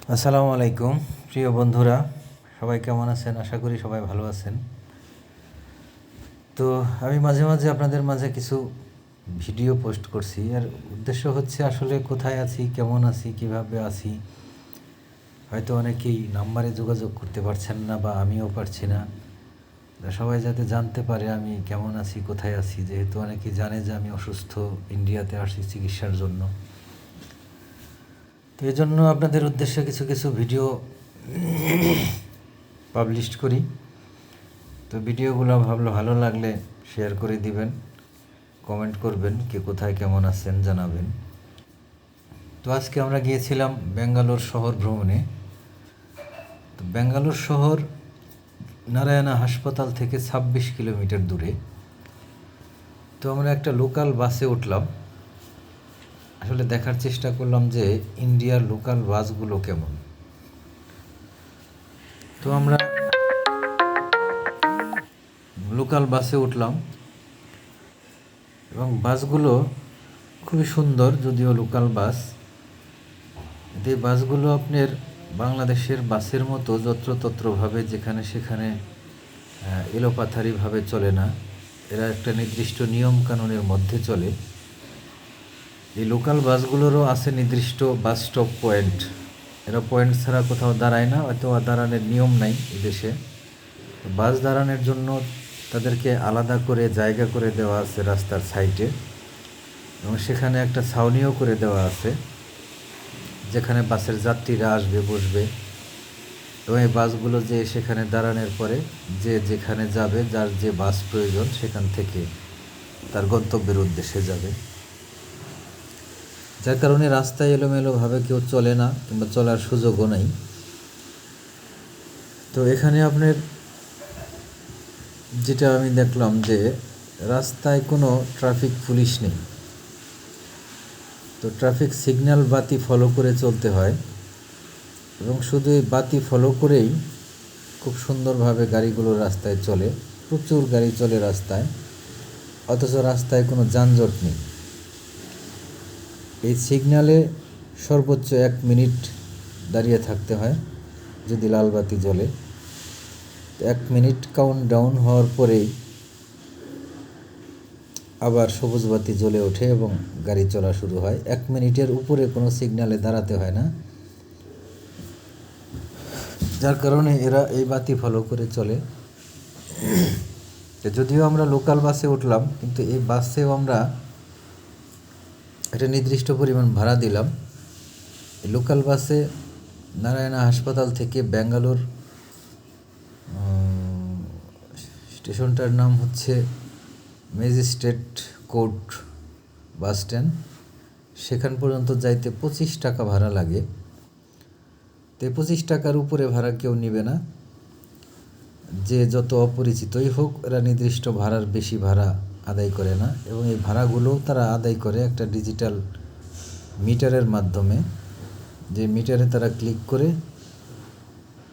আসসালামু আলাইকুম প্রিয় বন্ধুরা, সবাই কেমন আছেন? আশা করি সবাই ভালো আছেন। তো আমি মাঝে মাঝে আপনাদের মাঝে কিছু ভিডিও পোস্ট করছি, আর উদ্দেশ্য হচ্ছে আসলে কোথায় আছি, কেমন আছি, কিভাবে আছি। হয়তো অনেকেই নাম্বারে যোগাযোগ করতে পারছেন না, বা আমিও পারছি না। সবাই যাতে জানতে পারে আমি কেমন আছি, কোথায় আছি, যেহেতু অনেকেই জানে যে আমি অসুস্থ, ইন্ডিয়াতে আসছি চিকিৎসার জন্য। তো এই জন্য আপনাদের উদ্দেশ্যে কিছু কিছু ভিডিও পাবলিশ করি। তো ভিডিওগুলো ভালো লাগলে শেয়ার করে দিবেন, কমেন্ট করবেন, কে কোথায় কেমন আছেন জানাবেন। তো আজকে আমরা গিয়েছিলাম ব্যাঙ্গালোর শহর ভ্রমণে। তো ব্যাঙ্গালোর শহর নারায়ণা হাসপাতাল থেকে 26 কিলোমিটার দূরে। তো আমরা একটা লোকাল বাসে উঠলাম। আসলে দেখার চেষ্টা করলাম যে ইন্ডিয়ার লোকাল বাসগুলো কেমন। তো আমরা লোকাল বাসে উঠলাম এবং বাসগুলো খুবই সুন্দর, যদিও লোকাল বাস। এই বাসগুলো আপনার বাংলাদেশের বাসের মতো যত্রতত্রভাবে যেখানে সেখানে এলোপাথারিভাবে চলে না। এরা একটা নির্দিষ্ট নিয়ম কানুনের মধ্যে চলে। এই লোকাল বাসগুলোরও আছে নির্দিষ্ট বাস স্টপ পয়েন্ট। এরা পয়েন্ট ছাড়া কোথাও দাঁড়ায় না, হয়তো দাঁড়ানোর নিয়ম নাই এদেশে। বাস দাঁড়ানোর জন্য তাদেরকে আলাদা করে জায়গা করে দেওয়া আছে রাস্তার সাইডে, এবং সেখানে একটা ছাউনিও করে দেওয়া আছে যেখানে বাসের যাত্রীরা আসবে, বসবে। এবং এই বাসগুলো যে সেখানে দাঁড়ানোর পরে যে যেখানে যাবে, যার যে বাস প্রয়োজন সেখান থেকে তার গন্তব্যের উদ্দেশ্যে যাবে। যার কারণে রাস্তায় এলোমেলোভাবে কেউ চলে না, কিংবা চলার সুযোগও নাই। তো এখানে আপনার যেটা আমি দেখলাম যে রাস্তায় কোনো ট্রাফিক পুলিশ নেই। তো ট্রাফিক সিগন্যাল বাতি ফলো করে চলতে হয়, এবং শুধু এই বাতি ফলো করেই খুব সুন্দরভাবে গাড়িগুলো রাস্তায় চলে। প্রচুর গাড়ি চলে রাস্তায়, অথচ রাস্তায় কোনো যানজট নেই। এই সিগন্যালে সর্বোচ্চ 1 মিনিট দাঁড়িয়ে থাকতে হয় যদি লাল বাতি জ্বলে। 1 মিনিট কাউন্ট ডাউন হওয়ার পরেই আবার সবুজ বাতি জ্বলে ওঠে এবং গাড়ি চলা শুরু হয়। 1 মিনিটের উপরে কোনো সিগন্যালে দাঁড়াতে হয় না, যার কারণে এরা এই বাতি ফলো করে চলে। যদিও আমরা লোকাল বাসে উঠলাম, কিন্তু এই বাসেও আমরা একটা নির্দিষ্ট পরিমাণ ভাড়া দিলাম। লোকাল বাসে নারায়ণা হাসপাতাল থেকে ব্যাঙ্গালোর, স্টেশনটার নাম হচ্ছে ম্যাজিস্ট্রেট কোর্ট বাস স্ট্যান্ড, সেখান পর্যন্ত যাইতে 25 টাকা ভাড়া লাগে। তো 25 টাকার উপরে ভাড়া কেউ নেবে না, যে যত অপরিচিতই হোক। এরা নির্দিষ্ট ভাড়ার বেশি ভাড়া আদায় করে না, এবং এই ভাড়াগুলোও তারা আদায় করে একটা ডিজিটাল মিটারের মাধ্যমে। যে মিটারে তারা ক্লিক করে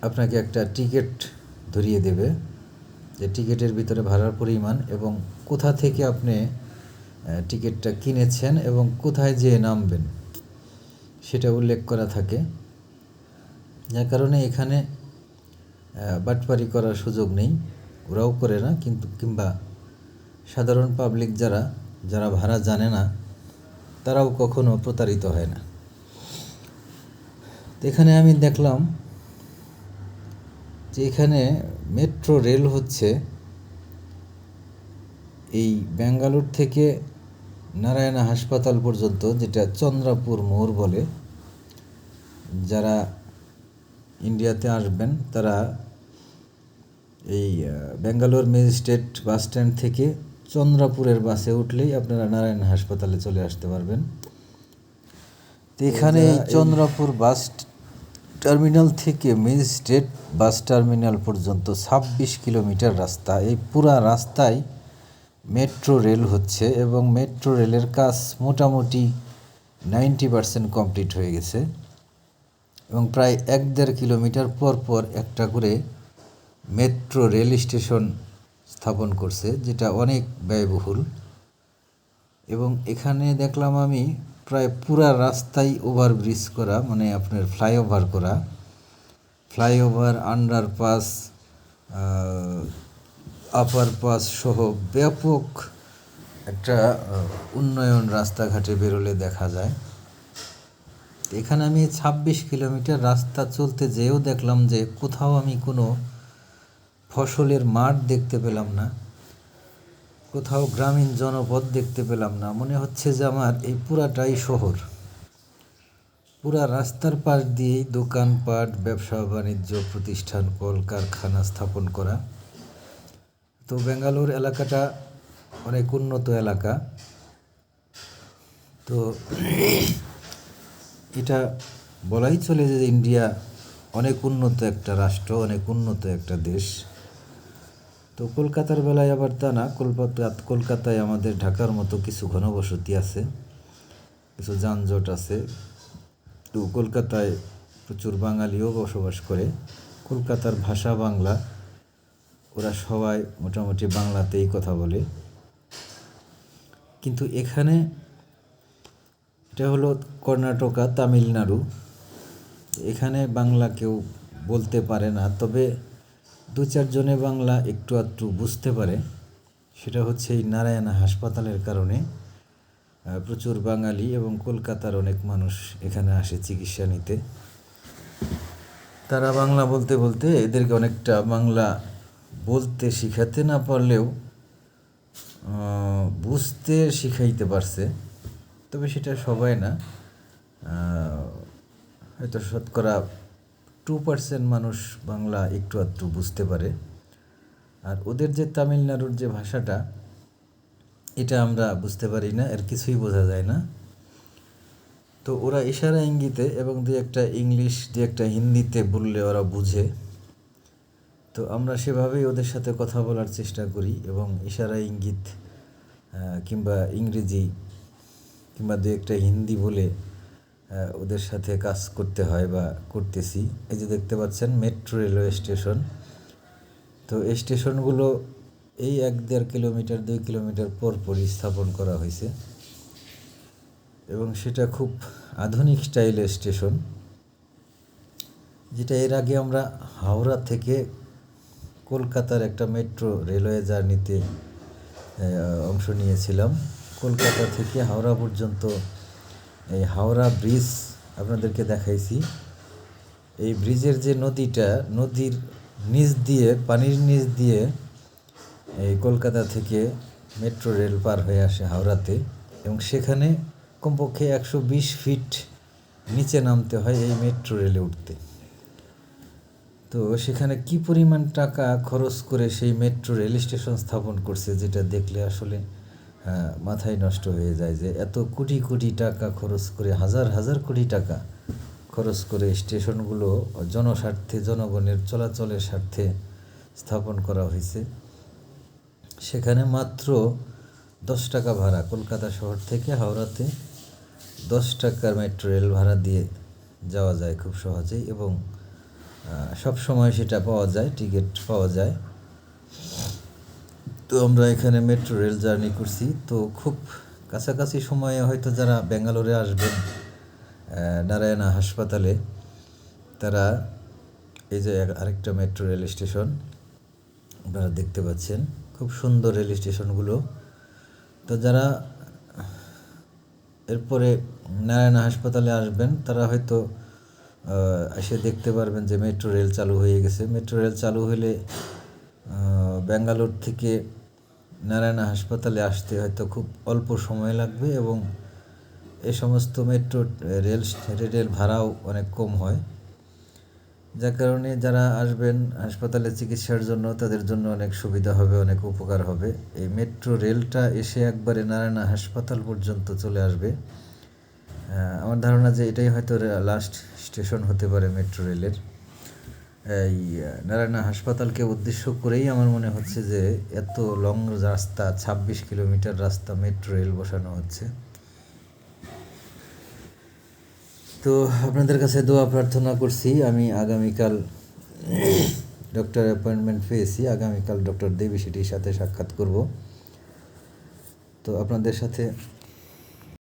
আপনাকে একটা টিকিট ধরিয়ে দেবে, যে টিকিটের ভিতরে ভাড়ার পরিমাণ এবং কোথা থেকে আপনি টিকিটটা কিনেছেন এবং কোথায় যেয়ে নামবেন সেটা উল্লেখ করা থাকে। যার কারণে এখানে বাটপারি করার সুযোগ নেই, ওরাও করে না। কিন্তু কিংবা সাধারণ পাবলিক যারা ভাড়া জানে না, তারাও কখনো প্রতারিত হয় না। তো এখানে আমি দেখলাম যে এখানে মেট্রো রেল হচ্ছে এই ব্যাঙ্গালোর থেকে নারায়ণা হাসপাতাল পর্যন্ত, যেটা চন্দ্রাপুর মোড় বলে। যারা ইন্ডিয়াতে আসবেন তারা এই ব্যাঙ্গালোর ম্যাজিস্ট্রেট বাস স্ট্যান্ড থেকে চন্দ্রাপুরের বাসে উঠলেই আপনারা নারায়ণ হাসপাতালে চলে আসতে পারবেন। তো এখানে চন্দ্রাপুর বাস টার্মিনাল থেকে ম্যাজিস্ট্রেট বাস টার্মিনাল পর্যন্ত 26 কিলোমিটার রাস্তা। এই পুরা রাস্তায় মেট্রো রেল হচ্ছে, এবং মেট্রো রেলের কাজ মোটামুটি 90% কমপ্লিট হয়ে গেছে, এবং প্রায় 1-1.5 কিলোমিটার পর পর একটা করে মেট্রো রেল স্টেশন স্থাপন করছে, যেটা অনেক ব্যয়বহুল। এবং এখানে দেখলাম আমি প্রায় পুরা রাস্তাই ওভারব্রিজ করা, মানে আপনার ফ্লাইওভার করা, ফ্লাইওভার, আন্ডারপাস, আপার পাস সহ ব্যাপক একটা উন্নয়ন রাস্তাঘাটে বেরোলে দেখা যায়। এখানে আমি 26 কিলোমিটার রাস্তা চলতে যেয়েও দেখলাম যে কোথাও আমি কোনো ফসলের মাঠ দেখতে পেলাম না, কোথাও গ্রামীণ জনপদ দেখতে পেলাম না। মনে হচ্ছে যে আমার এই পুরাটাই শহর। পুরা রাস্তার পাশ দিয়েই দোকানপাট, ব্যবসা বাণিজ্য প্রতিষ্ঠান, কলকারখানা স্থাপন করা। তো বেঙ্গালুরু এলাকাটা অনেক উন্নত এলাকা। তো এটা বলাই চলে যে ইন্ডিয়া অনেক উন্নত একটা রাষ্ট্র, অনেক উন্নত একটা দেশ। তো কলকাতার বেলায় আবার তা না। কলকাতায় আমাদের ঢাকার মতো কিছু ঘনবসতি আছে, কিছু যানজট আছে। তো কলকাতায় প্রচুর বাঙালিও বসবাস করে। কলকাতার ভাষা বাংলা, ওরা সবাই মোটামুটি বাংলাতেই কথা বলে। কিন্তু এখানে এটা হলো কর্ণাটকা, তামিলনাড়ু, এখানে বাংলা কেউ বলতে পারে না, তবে 2-4 জনে বাংলা একটু আধটু বুঝতে পারে। সেটা হচ্ছে এই নারায়ণা হাসপাতালের কারণে প্রচুর বাঙালি এবং কলকাতার অনেক মানুষ এখানে আসে চিকিৎসা নিতে। তারা বাংলা বলতে বলতে এদেরকে অনেকটা বাংলা বলতে শিখাতে না পারলেও বুঝতে শিখাইতে পারছে। তবে সেটা সবাই না, হয়তো শতকরা 2% মানুষ বাংলা একটু আধটু বুঝতে পারে। আর ওদের যে তামিলনাড়ুর যে ভাষাটা, এটা আমরা বুঝতে পারি না, এর কিছুই বোঝা যায় না। তো ওরা ইশারা ইঙ্গিতে এবং দু একটা ইংলিশ, দু একটা হিন্দিতে বললে ওরা বুঝে। তো আমরা সেভাবেই ওদের সাথে কথা বলার চেষ্টা করি এবং ইশারা ইঙ্গিত কিংবা ইংরেজি কিংবা দু একটা হিন্দি বলে ওদের সাথে কাজ করতে হয় বা করতেছি। এই যে দেখতে পাচ্ছেন মেট্রো রেলওয়ে স্টেশন। তো এই স্টেশনগুলো এই 1-1.5 কিলোমিটার 2 কিলোমিটার পরই স্থাপন করা হয়েছে এবং সেটা খুব আধুনিক স্টাইলের স্টেশন, যেটা এর আগে আমরা হাওড়া থেকে কলকাতার একটা মেট্রো রেলওয়ে জার্নিতে অংশ নিয়েছিলাম। কলকাতা থেকে হাওড়া পর্যন্ত এই হাওড়া ব্রিজ আপনাদেরকে দেখাইছি। এই ব্রিজের যে নদীটা, নদীর নিচ দিয়ে, পানির নিচ দিয়ে এই কলকাতা থেকে মেট্রো রেল পার হয়ে আসে হাওড়াতে এবং সেখানে কমপক্ষে 120 ফিট নিচে নামতে হয় এই মেট্রো রেলে উঠতে। তো সেখানে কি পরিমাণ টাকা খরচ করে সেই মেট্রো রেল স্টেশন স্থাপন করছে, যেটা দেখলে আসলে মাথায় নষ্ট হয়ে যায় যে এত কোটি কোটি টাকা খরচ করে, হাজার হাজার কোটি টাকা খরচ করে স্টেশনগুলো জনস্বার্থে, জনগণের চলাচলের স্বার্থে স্থাপন করা হয়েছে। সেখানে মাত্র 10 টাকা ভাড়া, কলকাতা শহর থেকে হাওড়াতে 10 টাকার মেট্রো রেল ভাড়া দিয়ে যাওয়া যায় খুব সহজেই এবং সব সময় সেটা পাওয়া যায়, টিকিট পাওয়া যায়। তো আমরা এখানে মেট্রো রেল জার্নি করছি। তো খুব কাছাকাছি সময়ে হয়তো যারা বেঙ্গালুরু আসবেন নারায়ণা হাসপাতালে, তারা এই যে আরেকটা মেট্রো রেল স্টেশন আপনারা দেখতে পাচ্ছেন, খুব সুন্দর রেল স্টেশনগুলো। তো যারা এরপরে নারায়ণা হাসপাতালে আসবেন তারা হয়তো এসে দেখতে পারবেন যে মেট্রো রেল চালু হয়ে গেছে। মেট্রো রেল চালু হলে বেঙ্গালুরু থেকে নারায়ণা হাসপাতালে আসতে হয়তো খুব অল্প সময় লাগবে এবং এই সমস্ত মেট্রো রেল ভাড়াও অনেক কম হয়, যার কারণে যারা আসবেন হাসপাতালে চিকিৎসার জন্য তাদের জন্য অনেক সুবিধা হবে, অনেক উপকার হবে। এই মেট্রো রেলটা এসে একবারে নারায়ণা হাসপাতাল পর্যন্ত চলে আসবে। আমার ধারণা যে এটাই হয়তো লাস্ট স্টেশন হতে পারে মেট্রো রেলের। এই নারায়ণা হাসপাতালকে উদ্দেশ্য করেই আমার মনে হচ্ছে যে এত লং রাস্তা, 26 কিলোমিটার রাস্তা মেট্রো রেল বসানো হচ্ছে। তো আপনাদের কাছে দোয়া প্রার্থনা করছি। আমি আগামীকাল ডক্টর অ্যাপয়েন্টমেন্ট পেয়েছি, আগামীকাল ডক্টর দেবী সেটির সাথে সাক্ষাৎ করব। তো আপনাদের সাথে